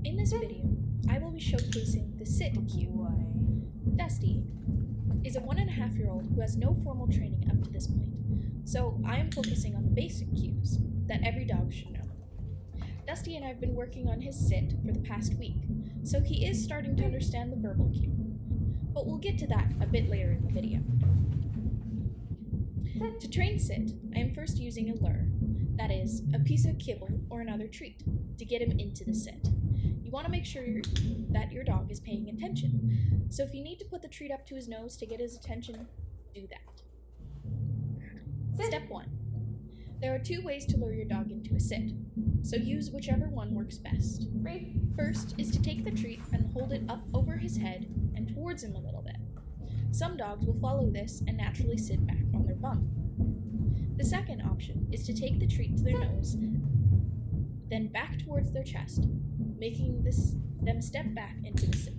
In this video, I will be showcasing the sit cue. Dusty is a 1.5-year-old who has no formal training up to this point, so I am focusing on the basic cues that every dog should know. Dusty and I have been working on his sit for the past week, so he is starting to understand the verbal cue, but we'll get to that a bit later in the video. To train sit, I am first using a lure, that is, a piece of kibble or another treat, to get him into the sit. You want to make sure that your dog is paying attention, so if you need to put the treat up to his nose to get his attention, do that. Step 1. There are 2 ways to lure your dog into a sit, so use whichever one works best. First is to take the treat and hold it up over his head and towards him a little bit. Some dogs will follow this and naturally sit back on their bum. The second option is to take the treat to their nose, then back towards their chest, making them step back into the sit.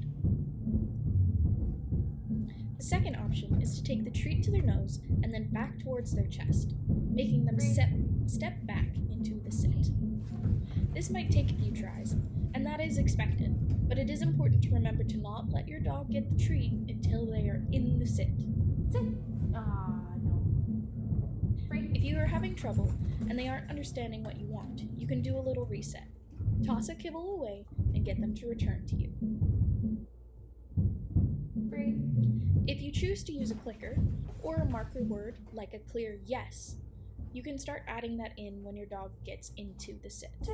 The second option is to take the treat to their nose and then back towards their chest, making them step back into the sit. This might take a few tries, and that is expected, but it is important to remember to not let your dog get the treat until they are in the sit. If you are having trouble and they aren't understanding what you want, you can do a little reset. Toss a kibble away and get them to return to you. If you choose to use a clicker or a marker word like a clear yes, you can start adding that in when your dog gets into the sit.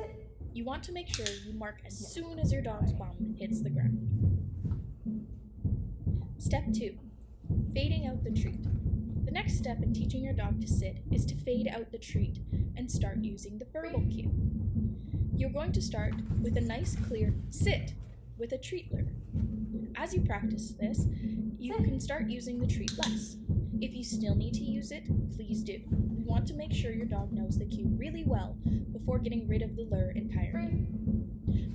You want to make sure you mark as soon as your dog's bum hits the ground. Step 2. Fading out the treat. The next step in teaching your dog to sit is to fade out the treat and start using the verbal cue. You're going to start with a nice clear sit with a treat lure. As you practice this, you can start using the treat less. If you still need to use it, please do. You want to make sure your dog knows the cue really well before getting rid of the lure entirely.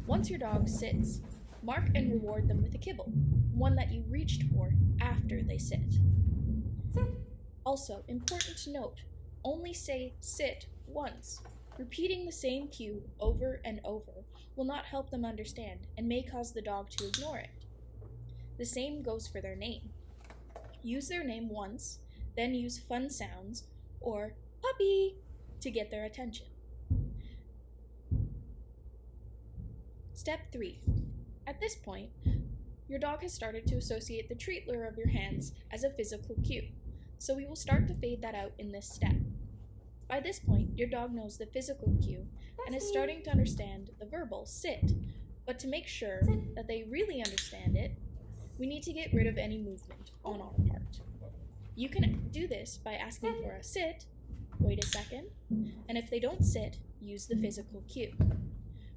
Once your dog sits, mark and reward them with a kibble, one that you reached for after they sit. Also, important to note, only say sit once. Repeating the same cue over and over will not help them understand and may cause the dog to ignore it. The same goes for their name. Use their name once, then use fun sounds or puppy to get their attention. Step 3. At this point, your dog has started to associate the treat lure of your hands as a physical cue, so we will start to fade that out in this step. By this point, your dog knows the physical cue and is starting to understand the verbal sit, but to make sure that they really understand it, we need to get rid of any movement on our part. You can do this by asking for a sit, wait a second, and if they don't sit, use the physical cue.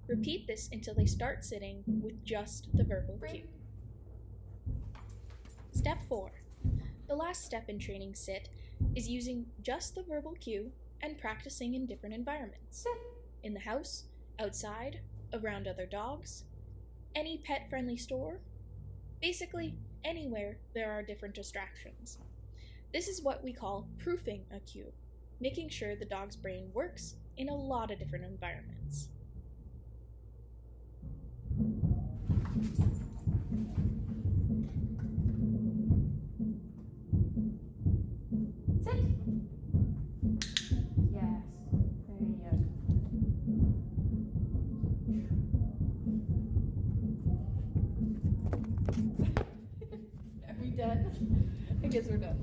Repeat this until they start sitting with just the verbal cue. Step 4. The last step in training sit is using just the verbal cue and practicing in different environments. In the house, outside, around other dogs, any pet-friendly store, basically anywhere there are different distractions. This is what we call proofing a cue, making sure the dog's brain works in a lot of different environments. Sit. Yes. There you go. Are we done? I guess we're done.